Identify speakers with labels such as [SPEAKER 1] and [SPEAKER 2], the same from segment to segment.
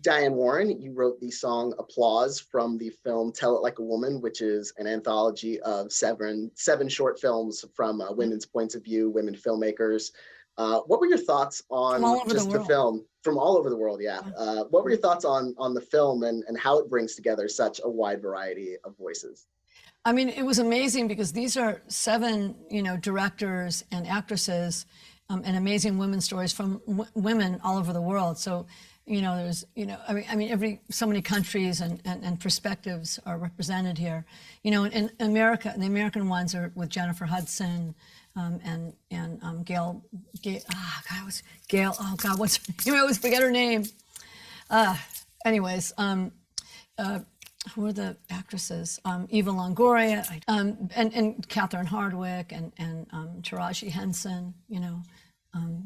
[SPEAKER 1] Diane Warren, you wrote the song Applause from the film Tell It Like a Woman, which is an anthology of seven short films from women's points of view, women filmmakers. What were your thoughts
[SPEAKER 2] From all
[SPEAKER 1] on
[SPEAKER 2] over the
[SPEAKER 1] just the
[SPEAKER 2] world.
[SPEAKER 1] film from all over the world? Yeah. What were your thoughts on the film and how it brings together such a wide variety of voices?
[SPEAKER 2] I mean, it was amazing because these are seven, directors and actresses, and amazing women's stories from women all over the world. So, there's, so many countries and perspectives are represented here. In America, the American ones are with Jennifer Hudson, and Gail. Gail. Oh God, what's her name? I always forget her name. Anyways. Who are the actresses? Eva Longoria, and Catherine Hardwicke, and Taraji Henson,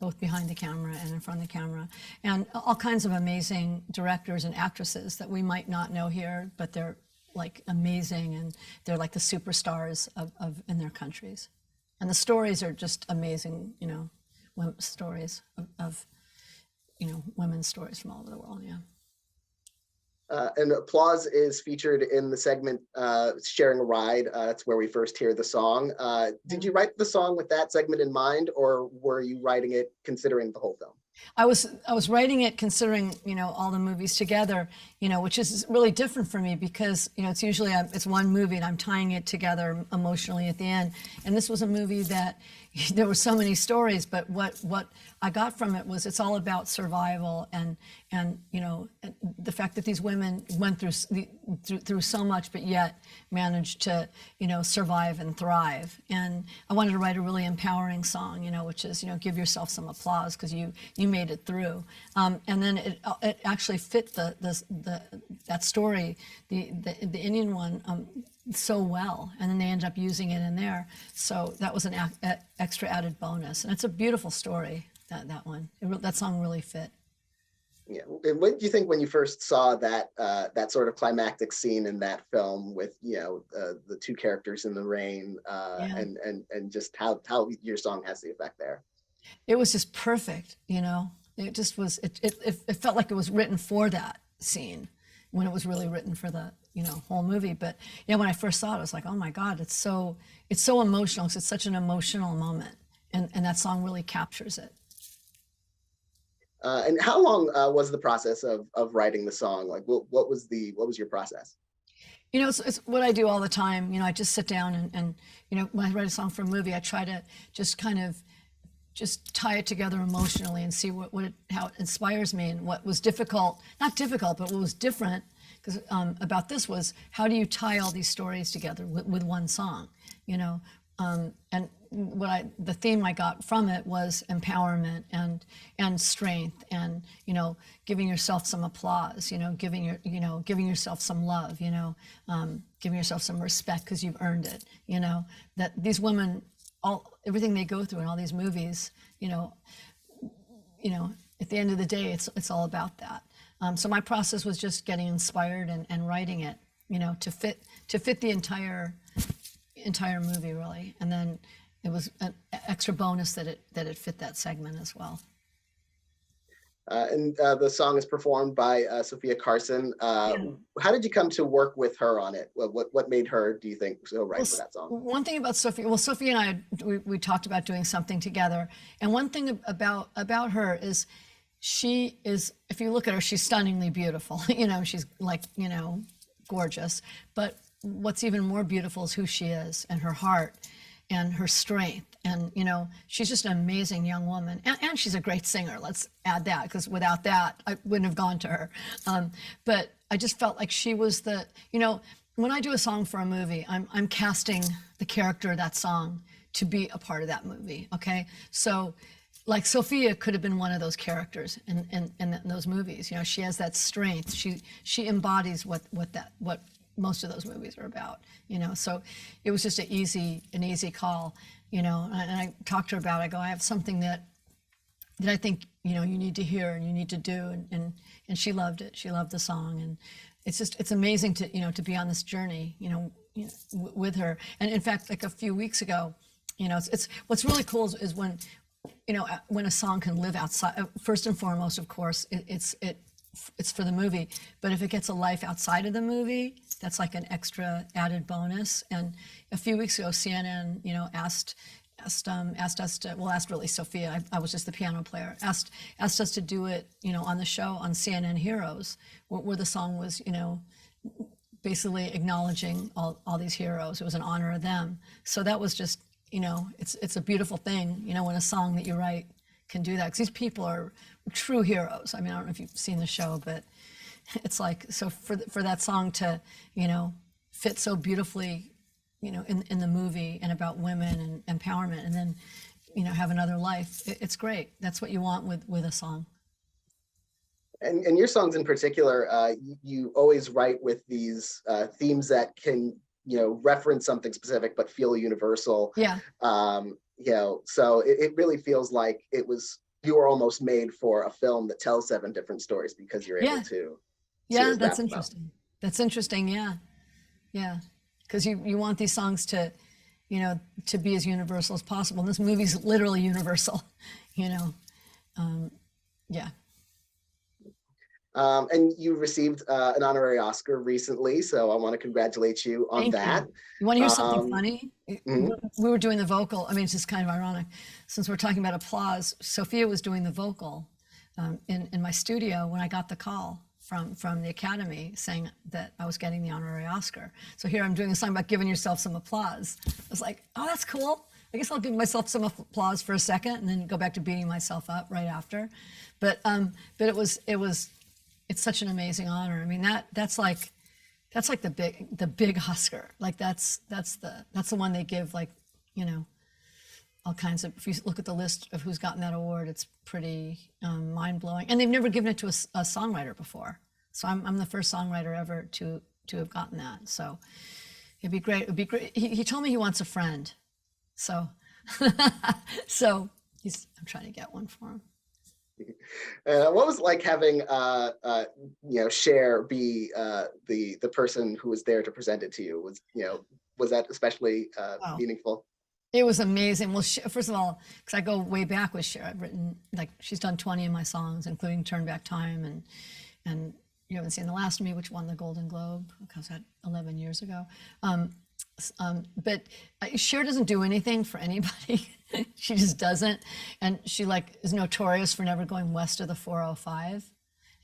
[SPEAKER 2] both behind the camera and in front of the camera, and all kinds of amazing directors and actresses that we might not know here, but they're like amazing, and they're like the superstars of in their countries. And the stories are just amazing, stories of women's stories from all over the world, yeah.
[SPEAKER 1] And Applause is featured in the segment Sharing a Ride. That's where we first hear the song. Did you write the song with that segment in mind, or were you writing it considering the whole film?
[SPEAKER 2] I was writing it considering, all the movies together, which is really different for me because, it's usually it's one movie and I'm tying it together emotionally at the end. And this was a movie that there were so many stories, but what I got from it was it's all about survival and the fact that these women went through so much, but yet managed to, survive and thrive. And I wanted to write a really empowering song, which is, give yourself some applause because you made it through. And then it actually fit that story, the Indian one, so well, and then they end up using it in there. So that was an extra added bonus, and it's a beautiful story. That one, that song really fit.
[SPEAKER 1] Yeah. And what do you think when you first saw that that sort of climactic scene in that film with the two characters in the rain, and just how your song has the effect there?
[SPEAKER 2] It was just perfect. It just was. It felt like it was written for that scene when it was really written for the whole movie. But when I first saw it, I was like, oh my God, it's so emotional because it's such an emotional moment, and that song really captures it.
[SPEAKER 1] And how long was the process of writing the song? Like, what was your process?
[SPEAKER 2] It's what I do all the time. I just sit down and when I write a song for a movie, I try to just kind of just tie it together emotionally and see how it inspires me. And what was difficult, not difficult, but what was different because about this was how do you tie all these stories together with one song, and the theme I got from it was empowerment and strength and giving yourself some applause, giving yourself some love, giving yourself some respect because you've earned it, that these women, everything they go through in all these movies, at the end of the day, it's all about that. So my process was just getting inspired and writing it, to fit the entire movie really, and then it was an extra bonus that it fit that segment as well.
[SPEAKER 1] And the song is performed by Sophia Carson. How did you come to work with her on it? What made her, do you think, so right for that song?
[SPEAKER 2] One thing about Sophia, Sophia and I, we talked about doing something together. And one thing about her is she is, if you look at her, she's stunningly beautiful. She's like, gorgeous. But what's even more beautiful is who she is and her heart and her strength. And, she's just an amazing young woman. And she's a great singer. Let's add that, because without that, I wouldn't have gone to her. But I just felt like she was when I do a song for a movie, I'm casting the character of that song to be a part of that movie, okay? So, like Sophia could have been one of those characters in those movies. She has that strength. She embodies what most of those movies are about, so it was just an easy call, and I talked to her about it. I go, I have something that I think, you need to hear and you need to do. And she loved it. She loved the song. And it's amazing to, to be on this journey, with her. And in fact, like a few weeks ago, it's what's really cool is when a song can live outside, first and foremost, of course, it it's for the movie. But if it gets a life outside of the movie, that's like an extra added bonus. And a few weeks ago, CNN, you know, asked us to, well, asked really Sophia, I was just the piano player, asked us to do it, you know, on the show on CNN Heroes, where the song was, you know, basically acknowledging all these heroes. It was an honor of them. So that was just, you know, it's a beautiful thing, you know, when a song that you write can do that, because these people are true heroes. I mean, I don't know if you've seen the show, but it's like, so for that song to, you know, fit so beautifully, you know, in the movie and about women and empowerment, and then, you know, have another life. It's great. That's what you want with a song.
[SPEAKER 1] And your songs in particular, you always write with these themes that can, you know, reference something specific but feel universal.
[SPEAKER 2] Yeah.
[SPEAKER 1] You know, so it really feels like you were almost made for a film that tells 7 different stories, because you're able to.
[SPEAKER 2] Yeah, that's interesting. That's interesting. Yeah. Yeah. Because you want these songs to, you know, to be as universal as possible. And this movie's literally universal, you know. Yeah.
[SPEAKER 1] And you received an honorary Oscar recently, so I want to congratulate you on that.
[SPEAKER 2] You want to hear something funny?
[SPEAKER 1] Mm-hmm.
[SPEAKER 2] We were doing the vocal. I mean, it's just kind of ironic. Since we're talking about applause, Sophia was doing the vocal in my studio when I got the call from the Academy saying that I was getting the honorary Oscar. So here I'm doing a song about giving yourself some applause. I was like, oh, that's cool. I guess I'll give myself some applause for a second and then go back to beating myself up right after. But it's such an amazing honor. I mean, that's like the big Oscar. Like that's the one they give, like, you know, all kinds of, if you look at the list of who's gotten that award, it's pretty mind-blowing. And they've never given it to a songwriter before. So I'm the first songwriter ever to have gotten that. So it'd be great. It'd be great. He told me he wants a friend. So so I'm trying to get one for him.
[SPEAKER 1] What was it like having you know, Cher be the person who was there to present it to you? Was that especially meaningful?
[SPEAKER 2] It was amazing. Well, first of all, because I go way back with Cher, I've written, like, she's done 20 of my songs, including Turn Back Time, and You Haven't Seen the Last of Me, which won the Golden Globe, because that 11 years ago. But Cher doesn't do anything for anybody. She just doesn't. And she, like, is notorious for never going west of the 405.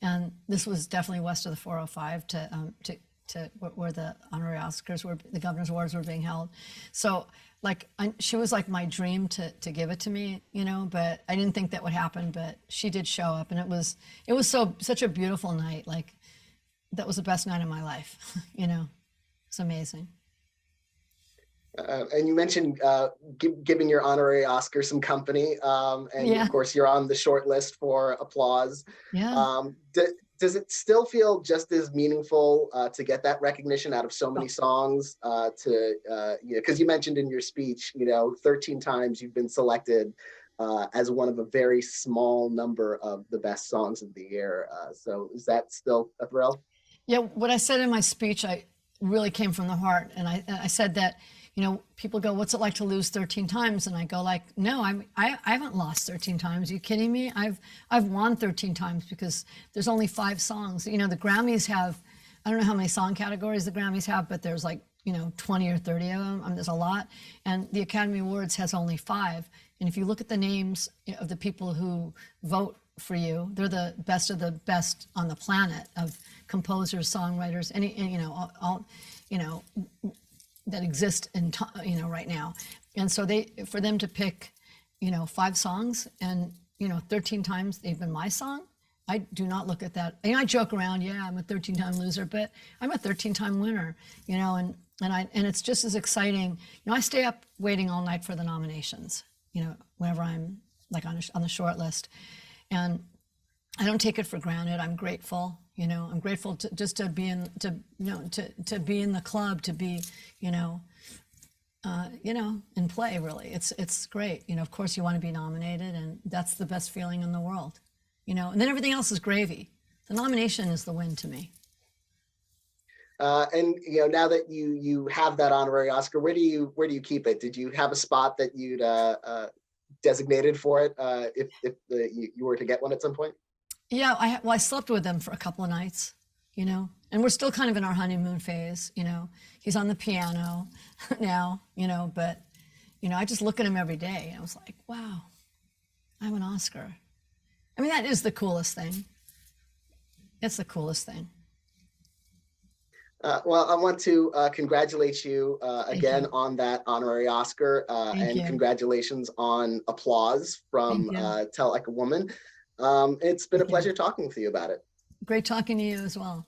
[SPEAKER 2] And this was definitely west of the 405 to where the honorary Oscars were, the governor's awards were being held. So, like, she was like my dream to give it to me, you know, but I didn't think that would happen, but she did show up, and it was such a beautiful night. Like, that was the best night of my life, you know. It's amazing.
[SPEAKER 1] And you mentioned giving your honorary Oscar some company, and of course you're on the short list for applause.
[SPEAKER 2] Yeah.
[SPEAKER 1] Does it still feel just as meaningful to get that recognition out of so many songs? You know, because you mentioned in your speech, you know, 13 times you've been selected as one of a very small number of the best songs of the year. So is that still a thrill?
[SPEAKER 2] Yeah. What I said in my speech, I really came from the heart, and I said that, you know, people go, what's it like to lose 13 times? And I go, like, no, I haven't lost 13 times. Are you kidding me? I've won 13 times, because there's only 5 songs. You know, the Grammys have, I don't know how many song categories the Grammys have, but there's, like, you know, 20 or 30 of them. There's a lot. And the Academy Awards has only 5. And if you look at the names of the people who vote for you, they're the best of the best on the planet, of composers, songwriters, you know, all, you know, that exist in, you know, right now. And so for them to pick, you know, 5 songs, and, you know, 13 times they've been my song, I do not look at that. I joke around, yeah, I'm a 13-time loser, but I'm a 13-time winner, you know, and it's just as exciting. You know, I stay up waiting all night for the nominations, you know, whenever I'm, like, on the short list. And I don't take it for granted. I'm grateful. You know, I'm grateful to be in the club, to be, you know, in play, really. It's great. You know, of course you want to be nominated, and that's the best feeling in the world, you know, and then everything else is gravy. The nomination is the win to me.
[SPEAKER 1] And, you know, now that you have that honorary Oscar, where do you keep it? Did you have a spot that you'd designated for it if you were to get one at some point?
[SPEAKER 2] Yeah, I slept with him for a couple of nights, you know, and we're still kind of in our honeymoon phase, you know. He's on the piano now, you know, but, you know, I just look at him every day and I was like, wow, I'm an Oscar. I mean, that is the coolest thing. It's the coolest thing.
[SPEAKER 1] Well, I want to congratulate you
[SPEAKER 2] Thank
[SPEAKER 1] again
[SPEAKER 2] you.
[SPEAKER 1] on that honorary Oscar,
[SPEAKER 2] Thank
[SPEAKER 1] and
[SPEAKER 2] you.
[SPEAKER 1] congratulations on Applause
[SPEAKER 2] Thank
[SPEAKER 1] from
[SPEAKER 2] you.
[SPEAKER 1] Tell Like a Woman. It's been a
[SPEAKER 2] Thank you.
[SPEAKER 1] pleasure talking with you about it.
[SPEAKER 2] Great talking to you as well.